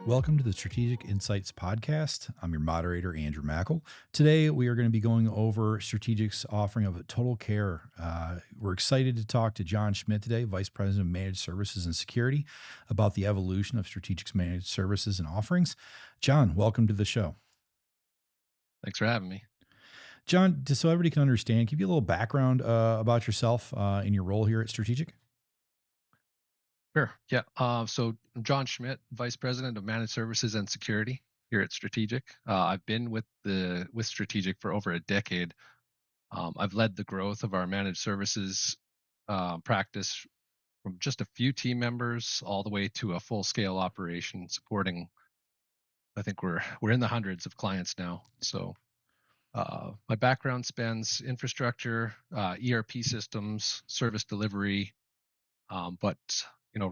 Welcome to the Strategic Insights Podcast. I'm your moderator, Andrew Makl. Today, we are going to be going over Strategic's offering of TotalCare. We're excited to talk to John Schmidt today, Vice President of Managed Services and Security, about the evolution of Strategic's managed services and offerings. John, welcome to the show. Thanks for having me. John, just so everybody can understand, can you give a little background about yourself and your role here at Strategic? Sure. Yeah. So I'm John Schmidt, Vice President of Managed Services and Security here at Strategic. I've been with Strategic for over a decade. I've led the growth of our managed services practice from just a few team members all the way to a full scale operation supporting. I think we're in the hundreds of clients now. So my background spans infrastructure, ERP systems, service delivery. But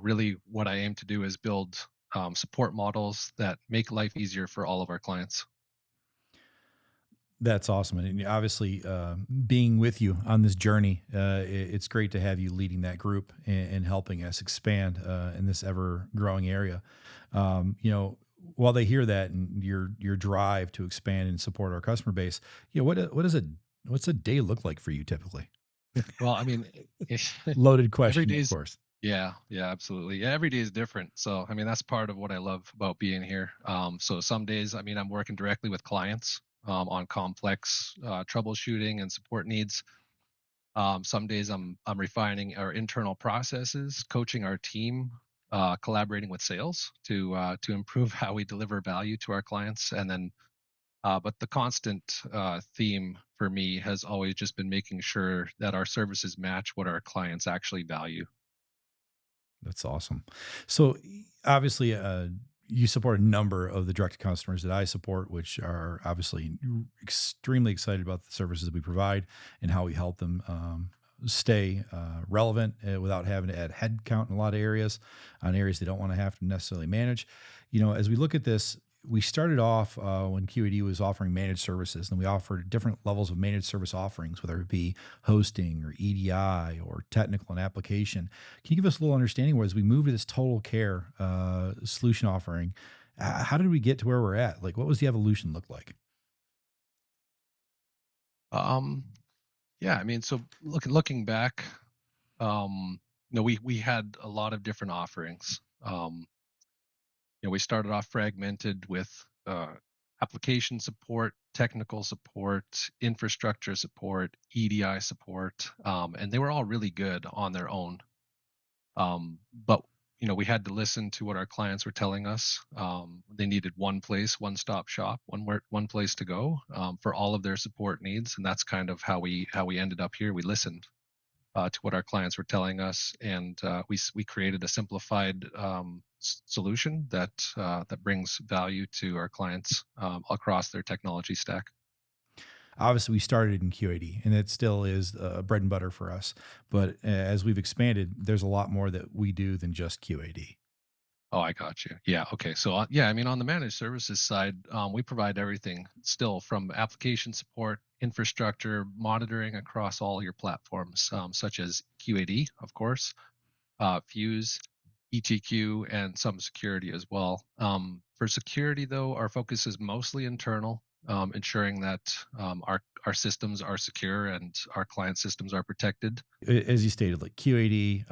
really, what I aim to do is build support models that make life easier for all of our clients. That's awesome. And obviously, being with you on this journey, it's great to have you leading that group and helping us expand in this ever growing area. While they hear that and your drive to expand and support our customer base, what's a day look like for you typically? Well, I mean, Loaded every question, of day's course. yeah, absolutely. Yeah, every day is different. So, I mean, that's part of what I love about being here. So some days, I mean, I'm working directly with clients on complex troubleshooting and support needs. Some days I'm refining our internal processes, coaching our team, collaborating with sales to improve how we deliver value to our clients, and then but the constant theme for me has always just been making sure that our services match what our clients actually value. That's awesome. So obviously, you support a number of the direct customers that I support, which are obviously extremely excited about the services that we provide and how we help them stay relevant without having to add headcount in a lot of areas, on areas they don't want to have to necessarily manage. As we look at this, we started off when QED was offering managed services, and we offered different levels of managed service offerings, whether it be hosting or EDI or technical and application. Can you give us a little understanding where, as we move to this total care solution offering, how did we get to where we're at? Like, what was the evolution look like? Um, yeah, I mean, so looking back, we had a lot of different offerings. We started off fragmented with application support, technical support, infrastructure support, EDI support, and they were all really good on their own. But we had to listen to what our clients were telling us. They needed one place, one stop shop, one place to go for all of their support needs, and that's kind of how we ended up here. We listened to what our clients were telling us, and we created a simplified solution that brings value to our clients across their technology stack. Obviously, we started in QAD, and it still is bread and butter for us. But as we've expanded, there's a lot more that we do than just QAD. Oh, I got you. Yeah. Okay. So, yeah, I mean, on the managed services side, we provide everything still from application support, infrastructure, monitoring across all your platforms, such as QAD, of course, Fuse, ETQ, and some security as well. For security, though, our focus is mostly internal, ensuring that our systems are secure and our client systems are protected. As you stated, like QAD,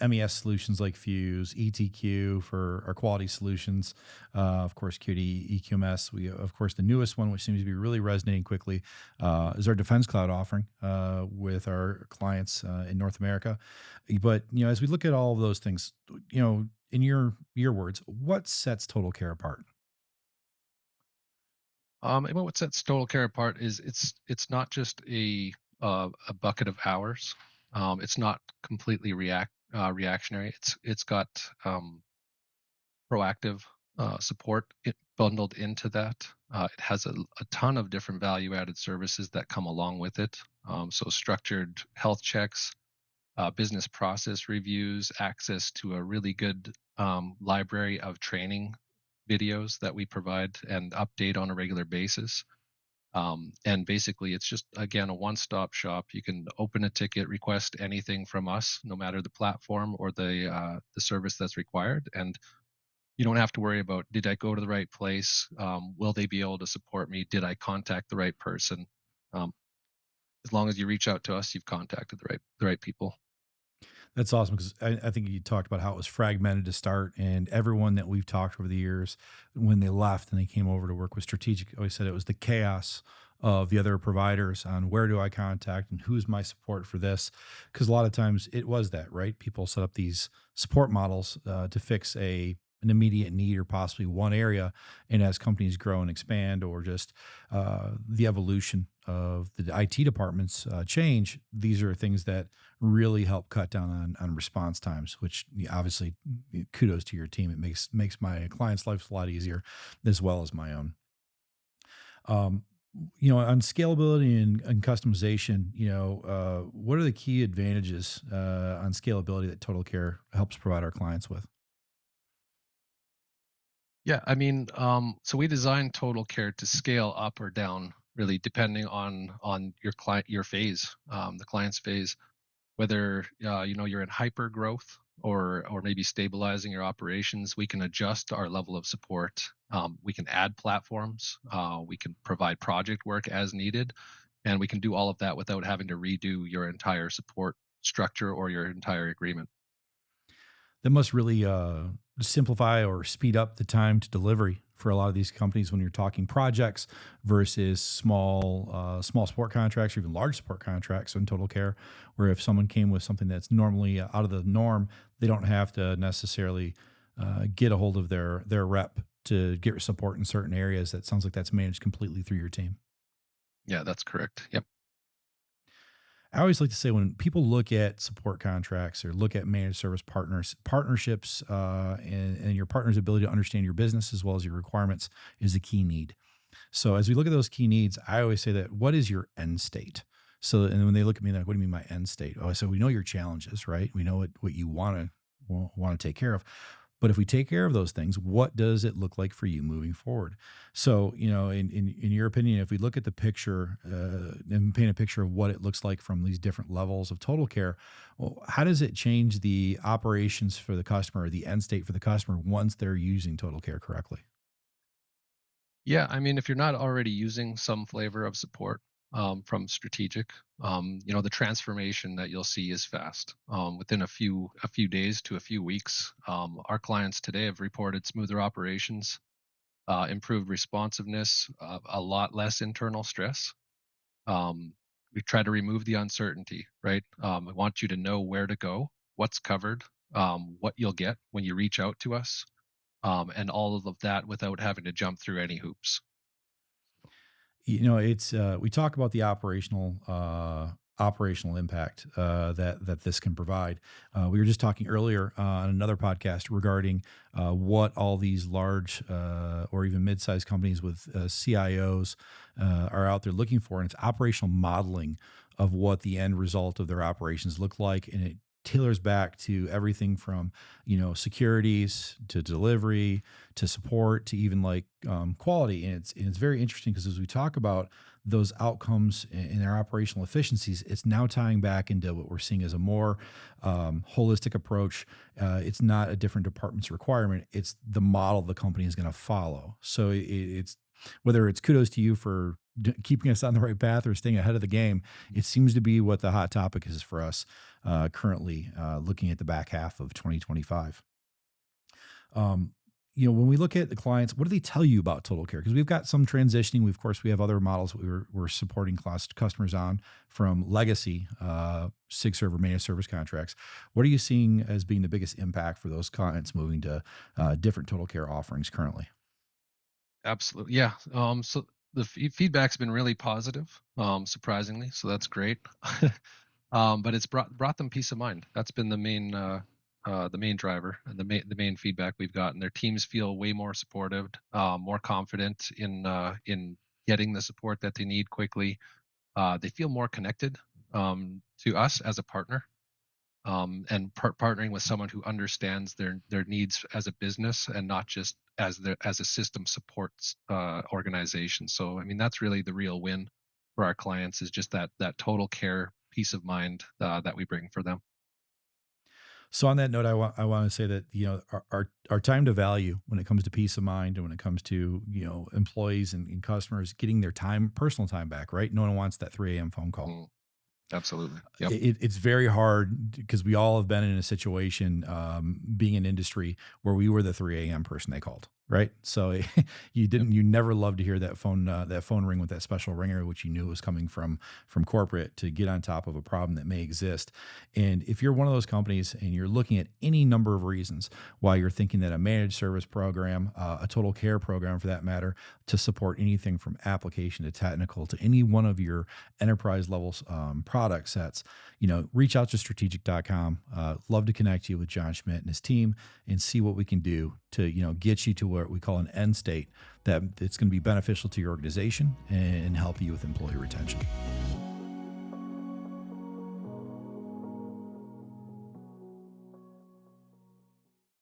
MES solutions like Fuse, ETQ for our quality solutions, of course, QAD, EQMS. We, of course, the newest one, which seems to be really resonating quickly, is our Defense Cloud offering with our clients in North America. But as we look at all of those things, in your words, what sets Total Care apart? And what sets TotalCare apart is it's not just a bucket of hours. It's not completely reactionary. It's got proactive support bundled into that. It has a ton of different value-added services that come along with it. So structured health checks, business process reviews, access to a really good library of training videos that we provide and update on a regular basis. And basically, it's just again a one-stop shop. You can open a ticket, request anything from us, no matter the platform or the service that's required, and You don't have to worry about, did I go to the right place? Will they be able to support me? Did I contact the right person? Um, as long as you reach out to us, you've contacted the right people. That's awesome because I think you talked about how it was fragmented to start, and everyone that we've talked over the years, when they left and they came over to work with Strategic, always said it was the chaos of the other providers on where do I contact and who's my support for this. Because a lot of times it was that, right? People set up these support models to fix an immediate need or possibly one area, and as companies grow and expand, or just the evolution of the IT departments change, these are things that really help cut down on response times, which obviously kudos to your team. It makes my clients' lives a lot easier as well as my own. Um, on scalability and customization, what are the key advantages on scalability that TotalCare helps provide our clients with? Yeah, I mean, so we designed Total Care to scale up or down, really depending on your client, your phase, the client's phase. Whether you're in hyper growth or maybe stabilizing your operations, we can adjust our level of support. We can add platforms. We can provide project work as needed, and we can do all of that without having to redo your entire support structure or your entire agreement. That must really simplify or speed up the time to delivery for a lot of these companies when you're talking projects versus small support contracts or even large support contracts in Total Care, where if someone came with something that's normally out of the norm, they don't have to necessarily get a hold of their rep to get support in certain areas. That sounds like that's managed completely through your team. Yeah, that's correct. Yep. I always like to say when people look at support contracts or look at managed service partnerships, and your partner's ability to understand your business as well as your requirements is a key need. So as we look at those key needs, I always say that what is your end state? So and when they look at me like, what do you mean my end state? Oh, so we know your challenges, right? We know what you want to take care of. But if we take care of those things, what does it look like for you moving forward? So, in your opinion, if we look at the picture and paint a picture of what it looks like from these different levels of total care, well, how does it change the operations for the customer or the end state for the customer once they're using total care correctly? Yeah, I mean, if you're not already using some flavor of support from strategic, the transformation that you'll see is fast. Within a few days to a few weeks, our clients today have reported smoother operations, improved responsiveness, a lot less internal stress. We try to remove the uncertainty, right? I want you to know where to go, what's covered, what you'll get when you reach out to us, and all of that without having to jump through any hoops. It's we talk about the operational impact that this can provide. We were just talking earlier on another podcast regarding what all these large or even mid-sized companies with CIOs are out there looking for, and it's operational modeling of what the end result of their operations look like, and it tailors back to everything from securities to delivery to support to even like quality. And it's very interesting because as we talk about those outcomes and their operational efficiencies, it's now tying back into what we're seeing as a more holistic approach. It's not a different department's requirement; it's the model the company is going to follow. So it's whether it's kudos to you for keeping us on the right path or staying ahead of the game. It seems to be what the hot topic is for us currently, looking at the back half of 2025. Um, when we look at the clients, what do they tell you about Total Care? Because we've got some transitioning. Of course, we have other models that we're supporting customers on from legacy SIG server managed service contracts. What are you seeing as being the biggest impact for those clients moving to different Total Care offerings currently? Absolutely. Yeah. So the feedback's been really positive, surprisingly. So that's great. But it's brought them peace of mind. That's been the main driver and the main feedback we've gotten. Their teams feel way more supported, more confident in getting the support that they need quickly. They feel more connected to us as a partner, and partnering with someone who understands their needs as a business and not just as a system supports organization. So I mean that's really the real win for our clients, is just that total care peace of mind that we bring for them. So on that note, I want to say that our time to value when it comes to peace of mind and when it comes to employees and customers getting their time, personal time back, right? No one wants that 3 a.m. phone call. Mm, absolutely. Yep. It's very hard because we all have been in a situation, being in industry where we were the 3 a.m. person they called, right? So Yep. you never love to hear that phone ring with that special ringer, which you knew was coming from corporate to get on top of a problem that may exist. And if you're one of those companies and you're looking at any number of reasons why you're thinking that a managed service program, a total care program for that matter, to support anything from application to technical to any one of your enterprise levels product sets, reach out to strategic.com. Love to connect you with John Schmidt and his team and see what we can do to, get you to what we call an end state that it's going to be beneficial to your organization and help you with employee retention.